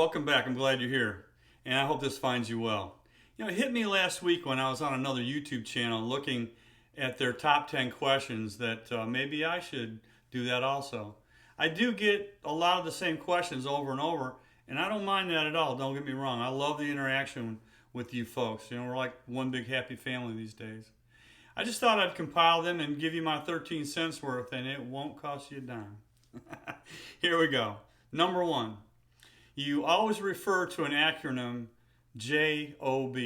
welcome back. I'm glad you're here, and I hope this finds you well. It hit me last week when I was on another YouTube channel looking at their top 10 questions that maybe I should do that also. I do get a lot of the same questions over and over, and I don't mind that at all. Don't get me wrong. I love the interaction with you folks. We're like one big happy family these days. I just thought I'd compile them and give you my 13 cents worth, and it won't cost you a dime. Here we go. Number one. You always refer to an acronym JOB.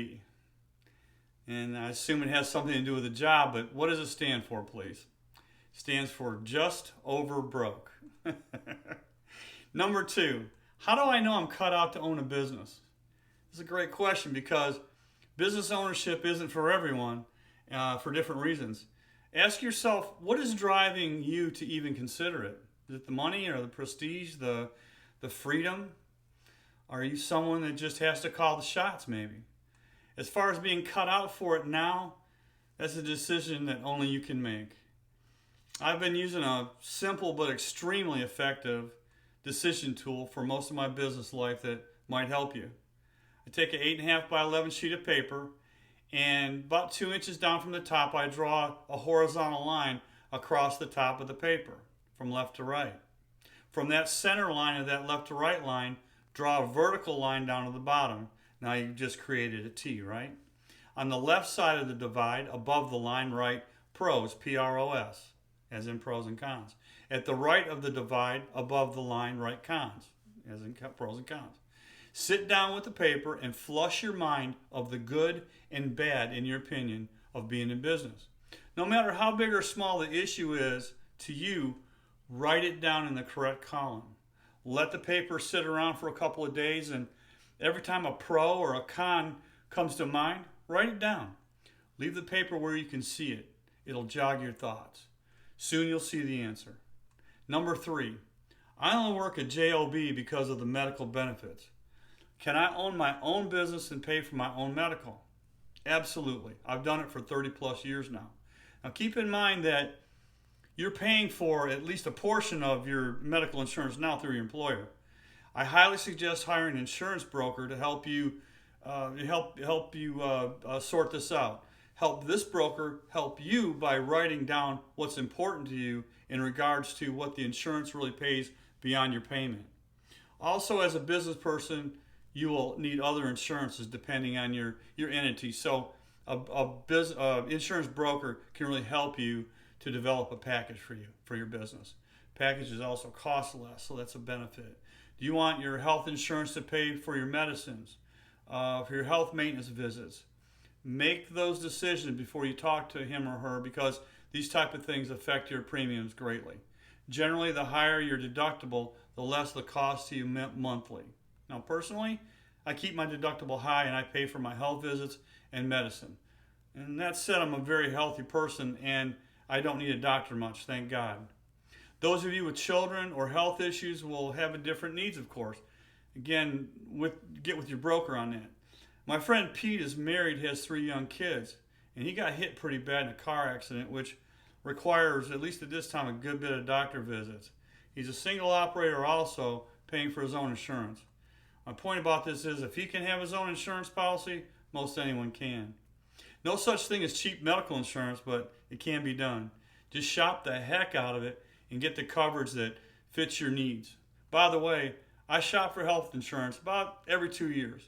And I assume it has something to do with a job, but what does it stand for, please? It stands for just over broke. Number two, how do I know I'm cut out to own a business? This is a great question because business ownership isn't for everyone for different reasons. Ask yourself, what is driving you to even consider it? Is it the money or the prestige, the freedom? Are you someone that just has to call the shots, maybe? As far as being cut out for it now, that's a decision that only you can make. I've been using a simple but extremely effective decision tool for most of my business life that might help you. I take an 8.5 by 11 sheet of paper, and about 2 inches down from the top, I draw a horizontal line across the top of the paper from left to right. From that center line of that left to right line, draw a vertical line down to the bottom. Now you've just created a T, right? On the left side of the divide, above the line, write pros, P-R-O-S, as in pros and cons. At the right of the divide, above the line, write cons, as in pros and cons. Sit down with the paper and flush your mind of the good and bad, in your opinion, of being in business. No matter how big or small the issue is to you, write it down in the correct column. Let the paper sit around for a couple of days, and every time a pro or a con comes to mind, write it down. Leave the paper where you can see it. It'll jog your thoughts. Soon you'll see the answer. Number three, I only work at JOB because of the medical benefits. Can I own my own business and pay for my own medical? Absolutely. I've done it for 30 plus years now. Now keep in mind that you're paying for at least a portion of your medical insurance now through your employer. I highly suggest hiring an insurance broker to help you sort this out. Help this broker help you by writing down what's important to you in regards to what the insurance really pays beyond your payment. Also, as a business person, you will need other insurances depending on your entity. So a insurance broker can really help you to develop a package for your business. Packages also cost less, so that's a benefit. Do you want your health insurance to pay for your medicines, for your health maintenance visits? Make those decisions before you talk to him or her because these type of things affect your premiums greatly. Generally, the higher your deductible, the less the cost to you monthly. Now, personally, I keep my deductible high and I pay for my health visits and medicine. And that said, I'm a very healthy person and I don't need a doctor much, thank God. Those of you with children or health issues will have different needs, of course. Again, get with your broker on that. My friend Pete is married, has 3 young kids, and he got hit pretty bad in a car accident, which requires, at least at this time, a good bit of doctor visits. He's a single operator also, paying for his own insurance. My point about this is if he can have his own insurance policy, most anyone can. No such thing as cheap medical insurance, but it can be done. Just shop the heck out of it and get the coverage that fits your needs. By the way, I shop for health insurance about every 2 years.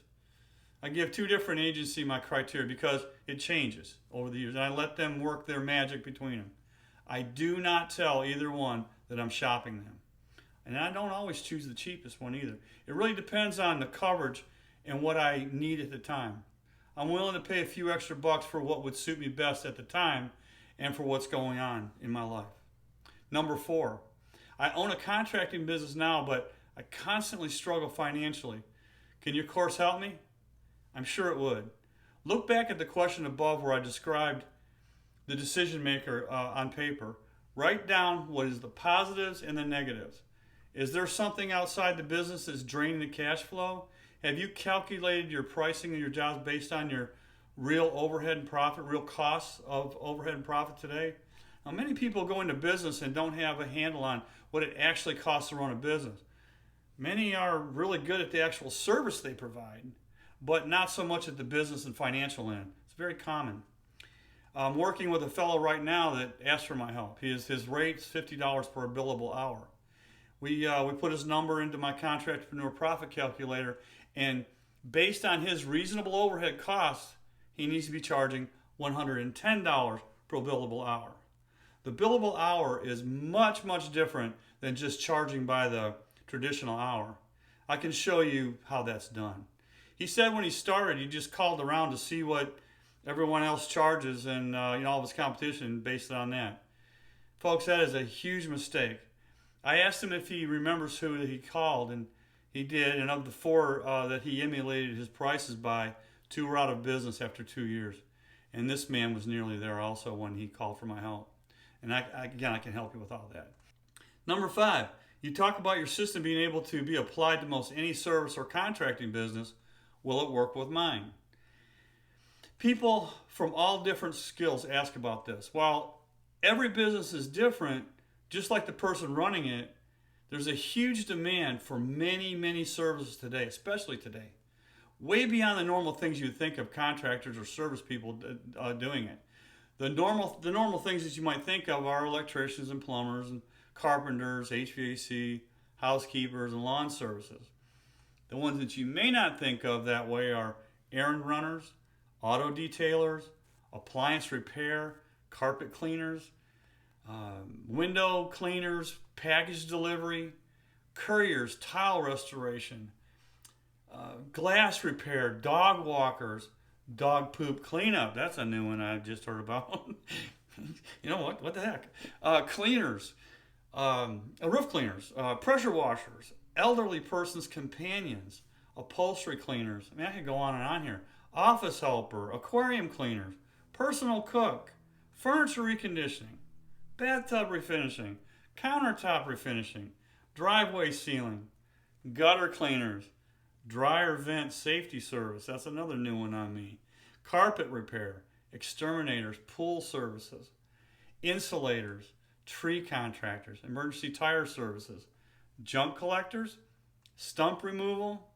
I give 2 different agencies my criteria because it changes over the years, and I let them work their magic between them. I do not tell either one that I'm shopping them. And I don't always choose the cheapest one either. It really depends on the coverage and what I need at the time. I'm willing to pay a few extra bucks for what would suit me best at the time and for what's going on in my life. Number 4, I own a contracting business now, but I constantly struggle financially. Can your course help me? I'm sure it would. Look back at the question above where I described the decision maker on paper. Write down what is the positives and the negatives. Is there something outside the business that's draining the cash flow? Have you calculated your pricing of your jobs based on your real overhead and profit, real costs of overhead and profit today? Now, many people go into business and don't have a handle on what it actually costs to run a business. Many are really good at the actual service they provide, but not so much at the business and financial end. It's very common. I'm working with a fellow right now that asked for my help. His rate's $50 per billable hour. We put his number into my Contractpreneur profit calculator, and based on his reasonable overhead costs, he needs to be charging $110 per billable hour. The billable hour is much, much different than just charging by the traditional hour. I can show you how that's done. He said when he started, he just called around to see what everyone else charges and all of his competition based on that. Folks, that is a huge mistake. I asked him if he remembers who he called, and he did. And of the four that he emulated his prices by, two were out of business after 2 years. And this man was nearly there also when he called for my help. And I can help you with all that. Number 5, you talk about your system being able to be applied to most any service or contracting business. Will it work with mine? People from all different skills ask about this. While every business is different, just like the person running it, there's a huge demand for many, many services today, especially today. Way beyond the normal things you would think of contractors or service people doing it. The normal things that you might think of are electricians and plumbers and carpenters, HVAC, housekeepers, and lawn services. The ones that you may not think of that way are errand runners, auto detailers, appliance repair, carpet cleaners, window cleaners, package delivery, couriers, tile restoration, glass repair, dog walkers, dog poop cleanup. That's a new one I just heard about. You know what? What the heck? Cleaners, roof cleaners, pressure washers, elderly person's companions, upholstery cleaners. I mean, I could go on and on here. Office helper, aquarium cleaners, personal cook, furniture reconditioning, bathtub refinishing, countertop refinishing, driveway sealing, gutter cleaners, dryer vent safety service. That's another new one on me. Carpet repair, exterminators, pool services, insulators, tree contractors, emergency tire services, junk collectors, stump removal,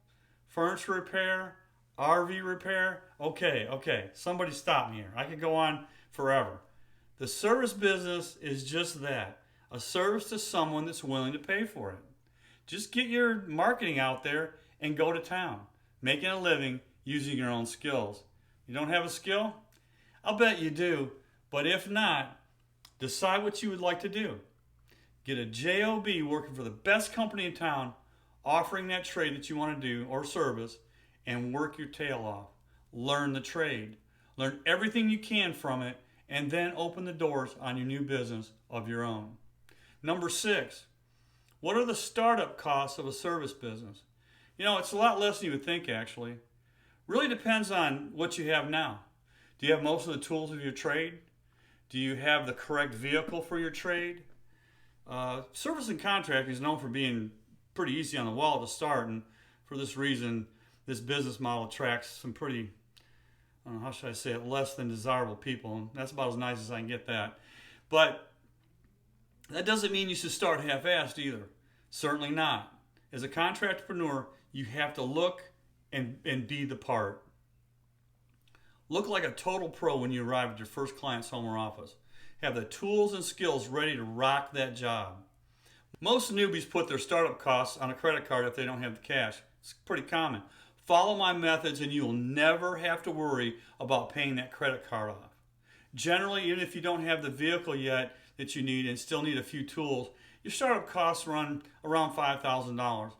furniture repair, RV repair. Okay, somebody stop me here. I could go on forever. The service business is just that, a service to someone that's willing to pay for it. Just get your marketing out there and go to town, making a living using your own skills. You don't have a skill? I'll bet you do, but if not, decide what you would like to do. Get a job working for the best company in town, offering that trade that you want to do or service, and work your tail off. Learn the trade. Learn everything you can from it, and then open the doors on your new business of your own. Number 6, what are the startup costs of a service business? It's a lot less than you would think, actually. Really depends on what you have now. Do you have most of the tools of your trade? Do you have the correct vehicle for your trade? Service and contracting is known for being pretty easy on the wall to start, and for this reason, this business model attracts some pretty, how should I say it, less than desirable people. And that's about as nice as I can get that. But that doesn't mean you should start half-assed either. Certainly not. As a contractpreneur, you have to look and be the part. Look like a total pro when you arrive at your first client's home or office. Have the tools and skills ready to rock that job. Most newbies put their startup costs on a credit card if they don't have the cash. It's pretty common. Follow my methods and you'll never have to worry about paying that credit card off. Generally, even if you don't have the vehicle yet that you need and still need a few tools, your startup costs run around $5,000.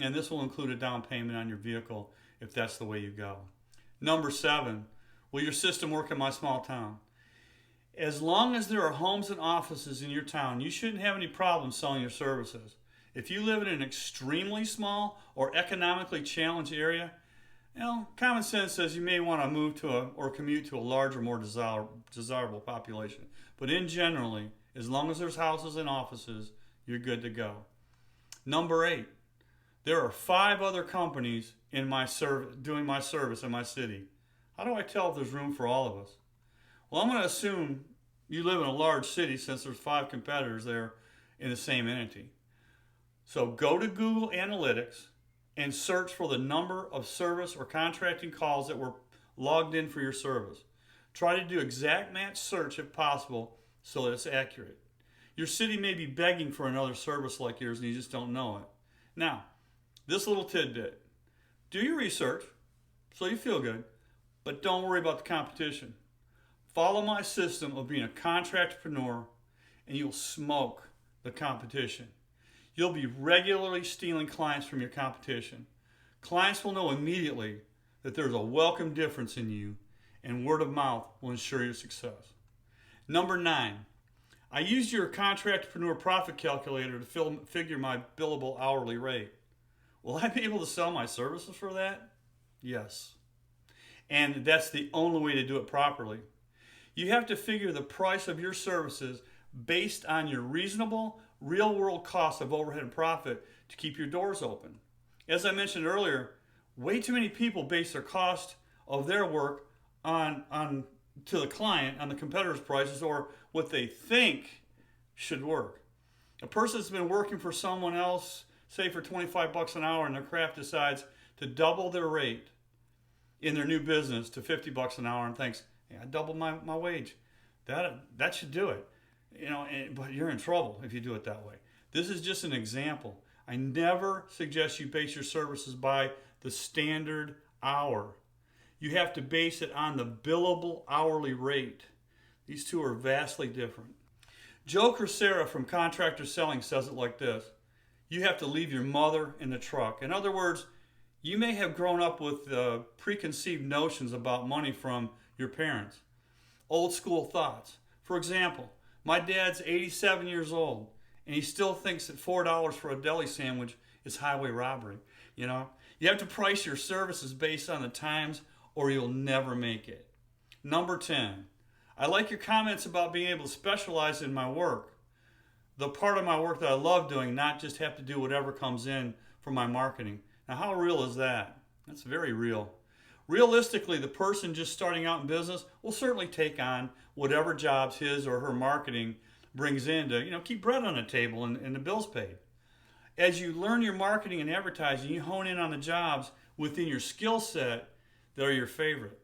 And this will include a down payment on your vehicle if that's the way you go. Number 7, will your system work in my small town? As long as there are homes and offices in your town, you shouldn't have any problem selling your services. If you live in an extremely small or economically challenged area, common sense says you may want to move to or commute to a larger, more desirable population. But in generally, as long as there's houses and offices, you're good to go. Number 8, there are 5 other companies in doing my service in my city. How do I tell if there's room for all of us? Well, I'm going to assume you live in a large city since there's 5 competitors there in the same entity. So go to Google Analytics and search for the number of service or contracting calls that were logged in for your service. Try to do exact match search if possible so that it's accurate. Your city may be begging for another service like yours and you just don't know it. Now, this little tidbit. Do your research so you feel good, but don't worry about the competition. Follow my system of being a contractpreneur and you'll smoke the competition. You'll be regularly stealing clients from your competition. Clients will know immediately that there's a welcome difference in you, and word of mouth will ensure your success. Number 9, I used your contractpreneur profit calculator to figure my billable hourly rate. Will I be able to sell my services for that? Yes. And that's the only way to do it properly. You have to figure the price of your services based on your reasonable, real-world cost of overhead and profit to keep your doors open. As I mentioned earlier, way too many people base their cost of their work on to the client on the competitor's prices or what they think should work. A person that's been working for someone else, say for $25 an hour, and their craft decides to double their rate in their new business to $50 an hour and thinks, hey, I doubled my wage. That should do it. But you're in trouble if you do it that way. This is just an example. I never suggest you base your services by the standard hour. You have to base it on the billable hourly rate. These two are vastly different. Joe Crisera from Contractor Selling says it like this. You have to leave your mother in the truck. In other words, you may have grown up with preconceived notions about money from your parents. Old school thoughts. For example, my dad's 87 years old, and he still thinks that $4 for a deli sandwich is highway robbery. You have to price your services based on the times or you'll never make it. Number 10, I like your comments about being able to specialize in my work. The part of my work that I love doing, not just have to do whatever comes in for my marketing. Now, how real is that? That's very real. Realistically, the person just starting out in business will certainly take on whatever jobs his or her marketing brings in to keep bread on the table and the bills paid. As you learn your marketing and advertising, you hone in on the jobs within your skill set that are your favorite.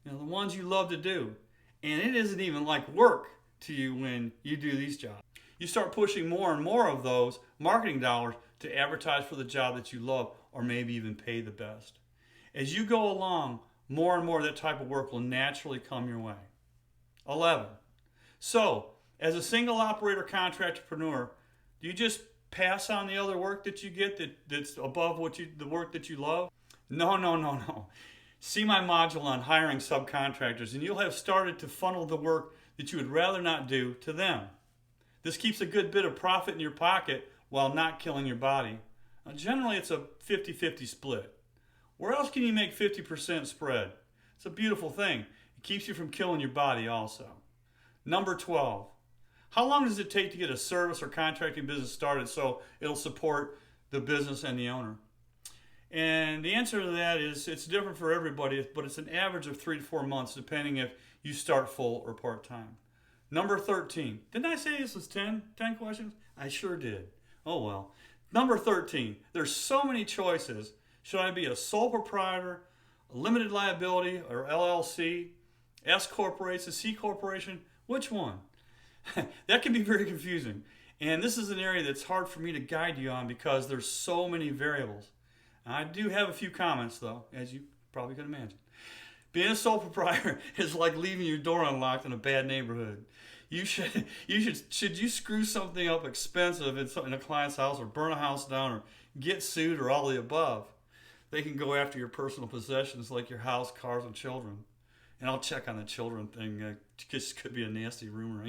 The ones you love to do. And it isn't even like work to you when you do these jobs. You start pushing more and more of those marketing dollars to advertise for the job that you love or maybe even pay the best. As you go along, more and more of that type of work will naturally come your way. 11. So, as a single operator contractpreneur, do you just pass on the other work that you get that's above the work that you love? No. See my module on hiring subcontractors and you'll have started to funnel the work that you would rather not do to them. This keeps a good bit of profit in your pocket while not killing your body. Now, generally, it's a 50-50 split. Where else can you make 50% spread? It's a beautiful thing. It keeps you from killing your body also. Number 12. How long does it take to get a service or contracting business started so it'll support the business and the owner? And the answer to that is it's different for everybody, but it's an average of 3 to 4 months depending if you start full or part-time. Number 13. Didn't I say this was 10 questions? I sure did. Oh well. Number 13. There's so many choices. Should I be a sole proprietor, a limited liability, or LLC, S corporation, C corporation? Which one? That can be very confusing. And this is an area that's hard for me to guide you on because there's so many variables. I do have a few comments though, as you probably can imagine. Being a sole proprietor is like leaving your door unlocked in a bad neighborhood. Should you screw something up expensive in a client's house or burn a house down or get sued or all the above, they can go after your personal possessions like your house, cars, and children. And I'll check on the children thing. This could be a nasty rumor,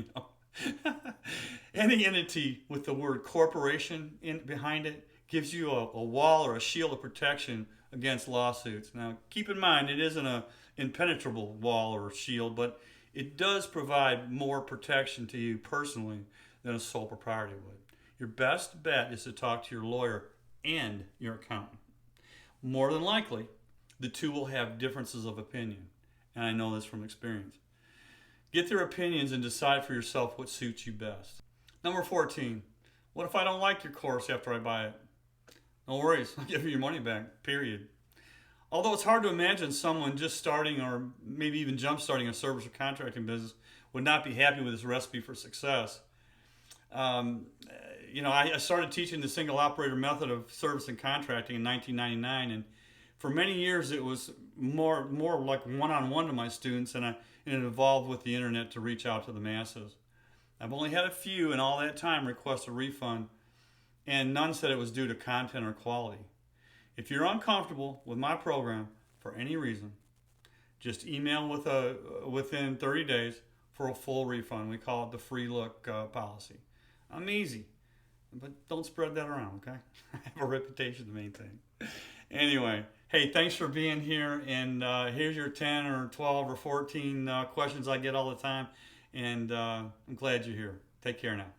Any entity with the word corporation behind it gives you a wall or a shield of protection against lawsuits. Now, keep in mind, it isn't an impenetrable wall or shield, but it does provide more protection to you personally than a sole proprietor would. Your best bet is to talk to your lawyer and your accountant. More than likely, the two will have differences of opinion, and I know this from experience. Get their opinions and decide for yourself what suits you best. Number 14, What if I don't like your course after I buy it? No worries, I'll give you your money back, period. Although it's hard to imagine someone just starting or maybe even jump starting a service or contracting business would not be happy with this recipe for success. Um, I started teaching the single operator method of service and contracting in 1999, and for many years it was more like one-on-one to my students, and it evolved with the internet to reach out to the masses. I've only had a few in all that time request a refund, and none said it was due to content or quality. If you're uncomfortable with my program for any reason, just email within 30 days for a full refund. We call it the free look policy. I'm easy, but don't spread that around, okay? I have a reputation to maintain. Anyway, hey, thanks for being here, and here's your 10 or 12 or 14 questions I get all the time, and I'm glad you're here. Take care now.